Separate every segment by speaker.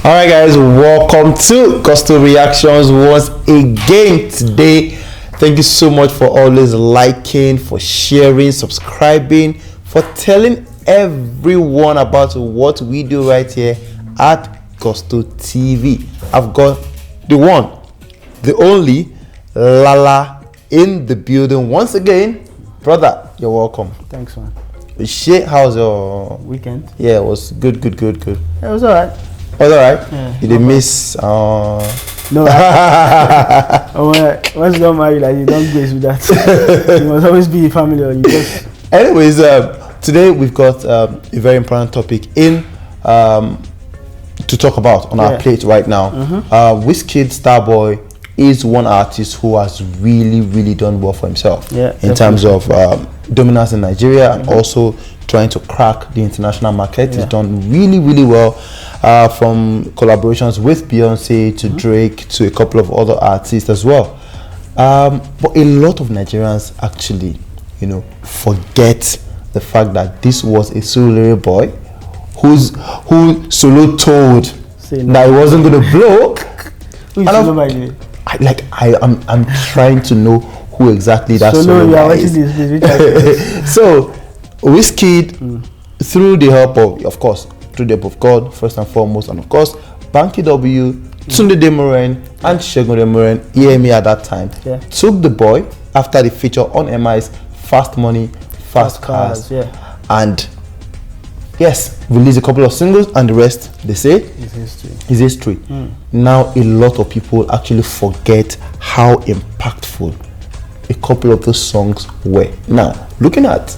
Speaker 1: Alright guys, welcome to Coastal Reactions once again today. Thank you so much for always liking, for sharing, subscribing, for telling everyone about what we do right here at Coastal TV. I've got the one, the only, Lala in the building once again. Brother, you're welcome.
Speaker 2: Thanks, man.
Speaker 1: Shit, how's your
Speaker 2: weekend?
Speaker 1: Yeah, it was good.
Speaker 2: It was alright.
Speaker 1: Was alright?
Speaker 2: Yeah.
Speaker 1: You didn't miss
Speaker 2: No. Once you don't marry, like you don't grace with that. You must always be a family, or you just.
Speaker 1: Anyways, today we've got a very important topic to talk about on our plate right now. Wizkid, Starboy is one artist who has really done well for himself in terms of dominance in Nigeria and also trying to crack the international market. He's done really well, from collaborations with Beyonce to Drake to a couple of other artists as well. But a lot of Nigerians actually, forget the fact that this was a solo boy who solo told that he wasn't going to blow. I'm trying to know who exactly that solo guy is. So Wizkid, through the help of course, through the help of God first and foremost, and of course Banky W, Tunde Demoren and Segun Demoren, EME at that time, took the boy after the feature on MI's Fast Money, Fast Cars, and yes, released a couple of singles, and the rest, they say, is history. Now a lot of people actually forget how impactful a couple of those songs were. Now, looking at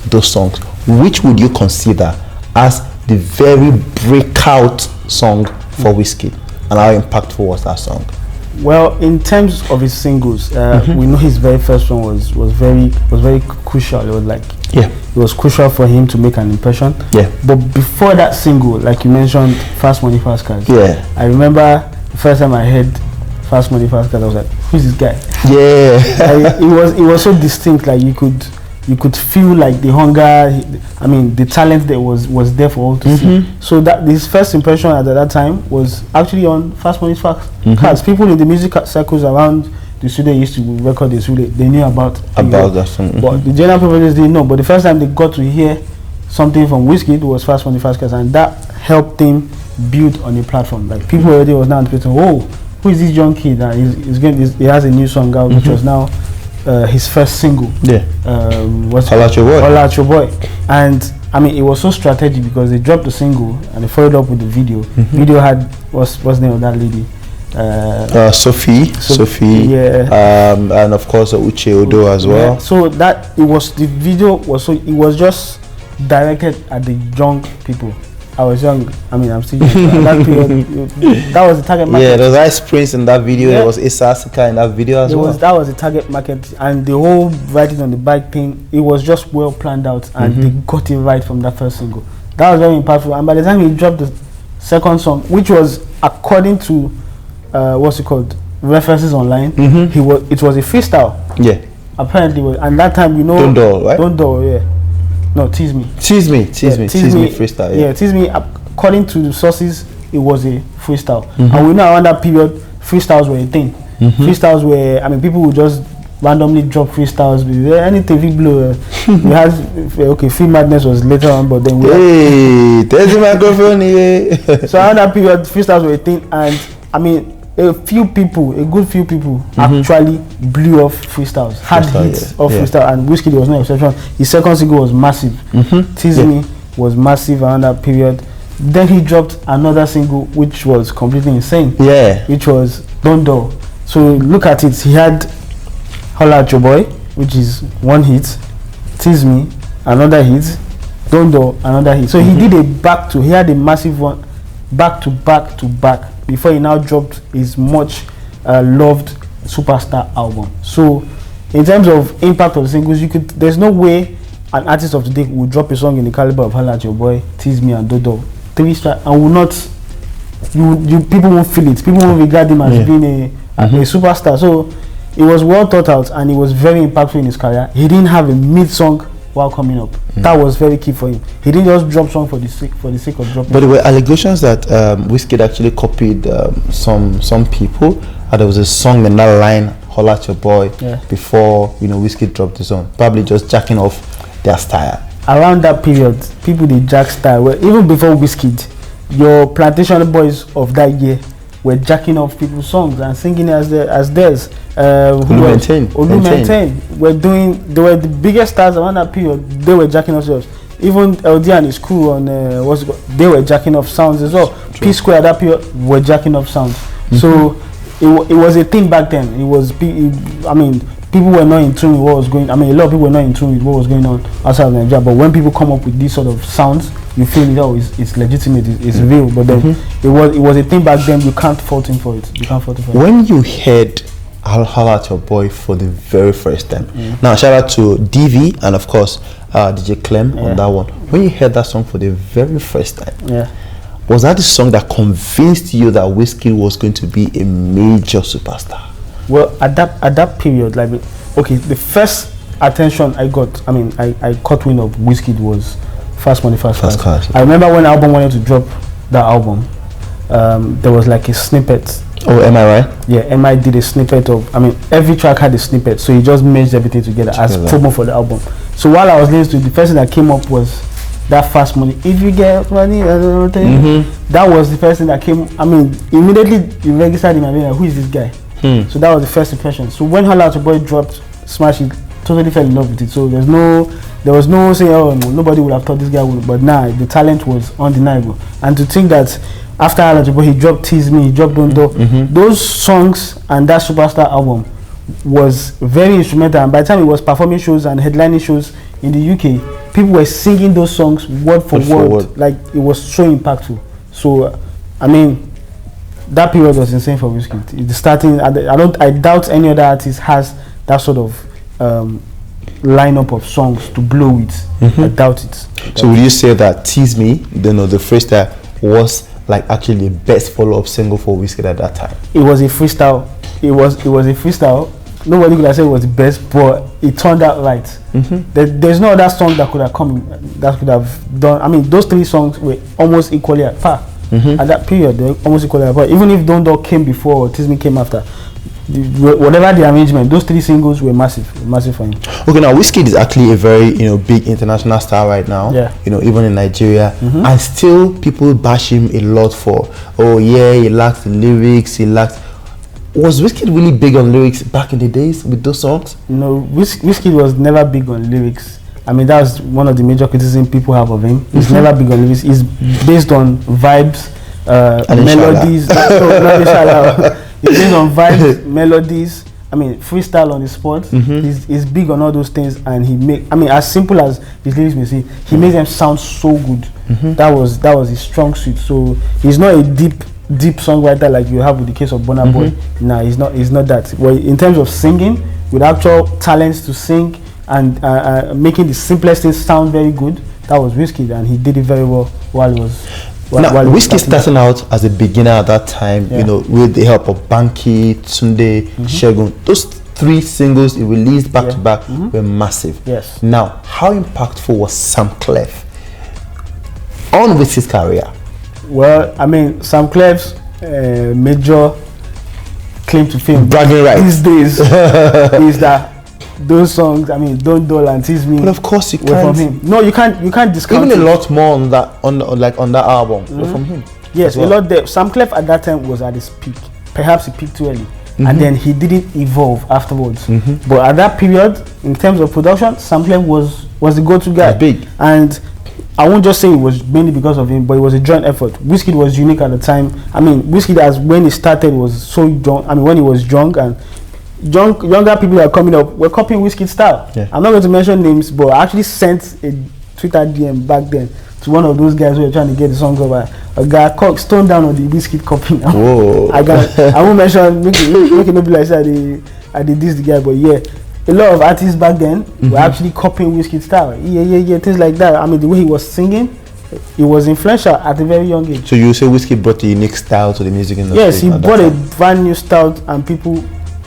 Speaker 1: those songs, which would you consider as the very breakout song for Wizkid, and how impactful was that song?
Speaker 2: Well, in terms of his singles, we know his very first one was very crucial. It was like it was crucial for him to make an impression. But before that single, like you mentioned, Fast Money, Fast Cars. I remember the first time I heard Fast Money, Fast Cars, I was like, who's this guy? It was so distinct. Like you could feel like the hunger, the talent that was there for all to see. So that his first impression at that time was actually on Fast Money, Fast Cars. People in the music circles around the studio used to record this, they knew about
Speaker 1: that song.
Speaker 2: But the general people just didn't know. But the first time they got to hear something from Wizkid was Fast Money, Fast Cars, and that helped him build on a platform. Like people already was now thinking, oh, who is this young kid? He has a new song out, which was now his first single.
Speaker 1: Holla at Your Boy.
Speaker 2: And it was so strategic because they dropped the single and they followed up with the video. Video had what's the name of that lady?
Speaker 1: Sophie, and of course Uche Odo as well.
Speaker 2: So that the video was just directed at the young people. I was young. I'm still young. That period, that was the target market.
Speaker 1: Yeah, there was Ice Prince in that video. There was Issa Asika in that video as well.
Speaker 2: That was the target market, and the whole writing on the bike thing, it was just well planned out, and they got it right from that first single. That was very impactful. And by the time he dropped the second song, which was according to references online, it was a freestyle. Apparently, and that time
Speaker 1: Don't Do,
Speaker 2: No, Tease Me
Speaker 1: freestyle.
Speaker 2: Tease Me, according to the sources, it was a freestyle. And we know around that period, freestyles were a thing. Freestyles were, people would just randomly drop freestyles. Anything we blow. We had, Free Madness was later on, but then
Speaker 1: there's the microphone.
Speaker 2: So around that period, freestyles were a thing, and a good few people actually blew off freestyles, had hits of freestyle, and Wizkid was no exception. His second single was massive. Tease Me was massive around that period. Then he dropped another single which was completely insane, which was Don't Do. So look at it, he had Holla at Your Boy, which is one hit, Tease Me, another hit, Don't Do, another hit. So he did he had a massive one back to back before he now dropped his much loved Superstar album. So in terms of impact of the singles, there's no way an artist of today will drop a song in the caliber of Holla at Your Boy, Tease Me and Dodo, 3 strikes, and will not, people won't feel it. People won't regard him as being a superstar. So it was well thought out, and it was very impactful in his career. He didn't have a mid song while coming up. That was very key for him. He didn't just drop song for the sake of dropping.
Speaker 1: But there were allegations that Wizkid actually copied some people. There was a song in that line, Holla at Your Boy, before Wizkid dropped the song. Probably just jacking off their style.
Speaker 2: Around that period, people did jack style. Well, even before Wizkid, your plantation boys of that year were jacking off people's songs and singing as theirs.
Speaker 1: Maintain.
Speaker 2: They were the biggest stars around that period. They were jacking off songs. Even LD and his crew on they were jacking off sounds as well. P Square at that period were jacking off sounds. So it was a thing back then. People were not in tune with what was going. a lot of people were not in tune with what was going on outside of Nigeria. But when people come up with these sort of sounds, you feel it's legitimate, it's real. But then it was a thing back then. You can't fault him for it.
Speaker 1: When you heard Holla at Your Boy for the very first time, now shout out to DV and of course DJ Clem on that one. When you heard that song for the very first time, was that the song that convinced you that Wizkid was going to be a major superstar?
Speaker 2: Well, at that period, the first attention I got, I caught wind of Wizkid was Fast Money Fast Cars. I remember when Album wanted to drop that album, there was like a snippet.
Speaker 1: Oh, MI, right?
Speaker 2: Yeah, MI did a snippet of, every track had a snippet, so he just merged everything together as promo for the album. So while I was listening to it, the first thing that came up was that Fast Money. If you get money, that was the first thing that came. Immediately you registered in my mind, who is this guy? So that was the first impression. So when Holla at Your Boy dropped Smash It, totally fell in love with it. So there was no saying, nobody would have thought this guy would. But now the talent was undeniable. And to think that after Holla at Your Boy, he dropped Tease Me, he dropped Don't Do. Those songs and that Superstar album was very instrumental. And by the time he was performing shows and headlining shows in the UK, people were singing those songs word for word. Like it was so impactful. So that period was insane for Wizkid. Starting, I doubt any other artist has that sort of lineup of songs to blow with. I doubt it.
Speaker 1: So would you say that Tease Me, the freestyle, was like actually the best follow-up single for Wizkid at that time?
Speaker 2: It was a freestyle. It was a freestyle. Nobody could have said it was the best, but it turned out right. There's no other song that could have come, that could have done. Those three songs were almost equally at par. At that period, they were almost equally at par. Even if Don't Do came before or Tease Me came after, whatever the arrangement, those three singles were massive for him. Okay, now Wizkid is actually a very big international star right now. Even in Nigeria, and still people bash him a lot for, he lacks the lyrics, Was Wizkid really big on lyrics back in the days with those songs? No, Wizkid was never big on lyrics. That was one of the major criticisms people have of him. He's never big on lyrics. He's based on vibes, melodies. He's based on vibes, melodies. Freestyle on the spot. He's big on all those things, and he make. As simple as his lyrics may say, he makes them sound so good. That was his strong suit. So he's not a deep songwriter like you have with the case of Burna Boy. No, he's not that. Well, in terms of singing, with actual talents to sing and making the simplest things sound very good, that was Wizkid, and he did it very well while he was.
Speaker 1: Wizkid starting out as a beginner at that time, with the help of Banky, Tunde, Shegun. Those three singles he released back to back were massive.
Speaker 2: Yes.
Speaker 1: Now, how impactful was Sam Clef on Wizkid's career?
Speaker 2: Well, Sam Clef's major claim to fame
Speaker 1: bragging rights
Speaker 2: these days is that those songs, Don't Do and Tease Me.
Speaker 1: But of course you
Speaker 2: can't. From him. No, you can't discount.
Speaker 1: Even a lot more on that on that album were from him.
Speaker 2: Yes, well. A lot there. Sam Clef at that time was at his peak. Perhaps he peaked too early, and then he didn't evolve afterwards. But at that period, in terms of production, Sam Clef was the go-to guy.
Speaker 1: Big.
Speaker 2: And I won't just say it was mainly because of him, but it was a joint effort. Wizkid was unique at the time. Wizkid, as when he started, was so young. When he was young, and younger people that are coming up were copying Wizkid's style. I'm not going to mention names, but I actually sent a Twitter DM back then to one of those guys who were trying to get the songs over. A guy called Stone down on the Wizkid copy now.
Speaker 1: Whoa.
Speaker 2: I won't mention, make it not be like I did this the guy, but yeah. A lot of artists back then were actually copying Wizkid's style. Yeah, things like that. The way he was singing, it was influential at a very young age.
Speaker 1: So you say Wizkid brought a unique style to the music industry?
Speaker 2: Yes, he brought a brand new style, and people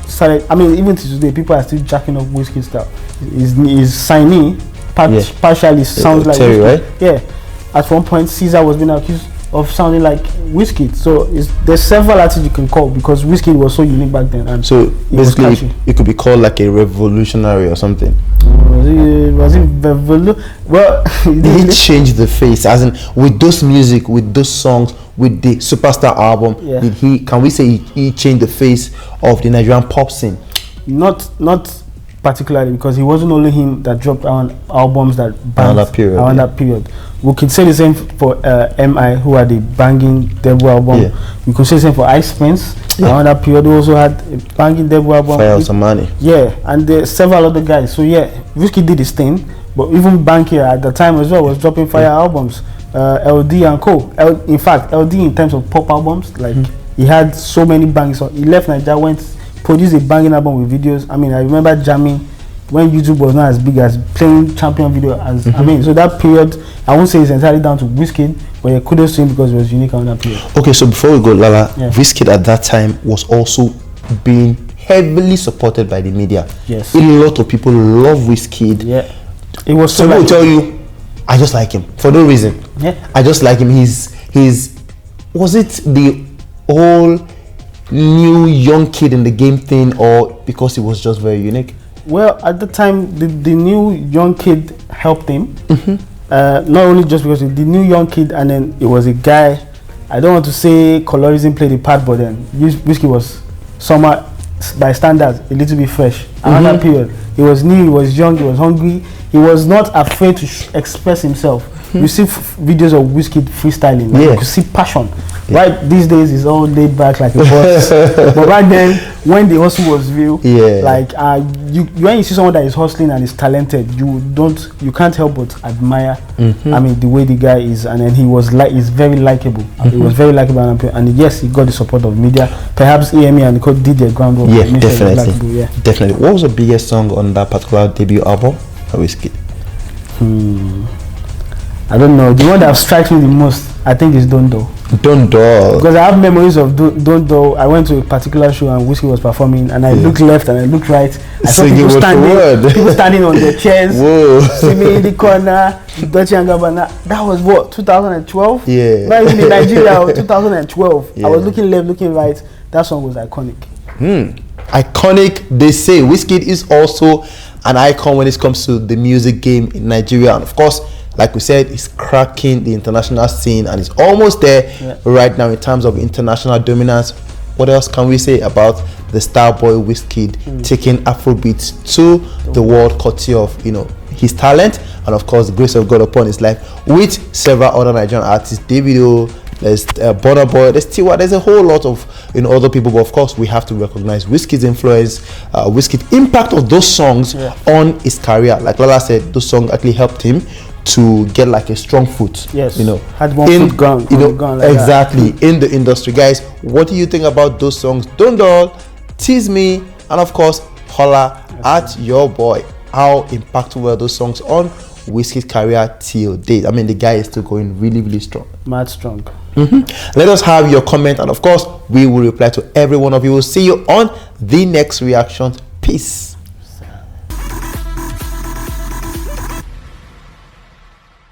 Speaker 2: started. Even to today, people are still jacking up Wizkid's style. His signee, partially sounds like
Speaker 1: Terry,
Speaker 2: Wizkid.
Speaker 1: right?
Speaker 2: Yeah. At one point, Caesar was being accused of sounding like Wizkid. So there's several artists you can call because Wizkid was so unique back then. And
Speaker 1: so basically, it could be called like a revolutionary or something.
Speaker 2: Was it well?
Speaker 1: Did he change the face? As in, with those music, with those songs, with the Superstar album, did he? Can we say he changed the face of the Nigerian pop scene?
Speaker 2: Not particularly, because he wasn't only him that dropped albums that
Speaker 1: around that period.
Speaker 2: We could say the same for MI, who had a banging debut album. We could say the same for Ice Spence. Around that period, who also had a banging debut album.
Speaker 1: Fire Some Money.
Speaker 2: Yeah, and there several other guys. So yeah, Wizkid did his thing, but even Bankier at the time as well was dropping fire albums. LD and Co. In fact, LD in terms of pop albums, like he had so many bangs. So he left Nigeria, produced a banging album with videos. I mean, I remember jamming when YouTube was not as big as playing champion video as I mean. So that period, I won't say it's entirely down to Wizkid, but yeah, kudos to him because it was unique on that period.
Speaker 1: Okay, so before we go, Lala, Wizkid at that time was also being heavily supported by the media.
Speaker 2: Yes,
Speaker 1: a lot of people love Wizkid.
Speaker 2: Yeah, it was.
Speaker 1: Some people tell you, I just like him for no reason.
Speaker 2: Yeah,
Speaker 1: I just like him. He's was it the whole new young kid in the game thing, or because he was just very unique?
Speaker 2: Well, at the time, the new young kid helped him. Not only just because the new young kid, and then it was a guy. I don't want to say colorism played a part, but then Wizkid was somewhat, by standards, a little bit fresh. Around that period, he was new, he was young, he was hungry. He was not afraid to express himself. You see videos of Wizkid freestyling. Like you could see passion. Right these days, it's all laid back like a boss. But back then, when the hustle was real, like when you see someone that is hustling and is talented, you can't help but admire. I mean, the way the guy is, and then he's very likable. He was very likable, and yes, he got the support of media. Perhaps EME and the code did their groundwork.
Speaker 1: Yeah, definitely. Definitely. What was the biggest song on that particular debut album for Wizkid?
Speaker 2: I don't know. The one that strikes me the most, I think, is Don't Do.
Speaker 1: Don't Do.
Speaker 2: Because I have memories of Don't Do. I went to a particular show and Wizkid was performing, and I looked left and I looked right. I saw people standing on their chairs, swimming in the corner, Dolce & Gabbana. That was what, 2012?
Speaker 1: Yeah.
Speaker 2: Not even in Nigeria, 2012. I was looking left, looking right. That song was iconic.
Speaker 1: Iconic, they say. Wizkid is also an icon when it comes to the music game in Nigeria, and of course, like we said, he's cracking the international scene and he's almost there right now in terms of international dominance. What else can we say about the Starboy Wizkid taking Afrobeat to the world, courtesy of his talent and of course the grace of God upon his life, with several other Nigerian artists, Davido, there's Burna Boy, there's Tiwa, there's a whole lot of other people, but of course we have to recognize Wizkid's influence, Wizkid's impact of those songs on his career. Like Lala said, those songs actually helped him to get like a strong foot.
Speaker 2: Yes, had one foot gone, like
Speaker 1: exactly that. In the industry. Guys, what do you think about those songs? Don't Doll, Tease Me, and of course Holla at Your Boy? How impactful were those songs on Wizkid's career till date? I mean, the guy is still going really, really strong.
Speaker 2: Mad strong.
Speaker 1: Let us have your comment, and of course we will reply to every one of you. We'll see you on the next reaction. Peace.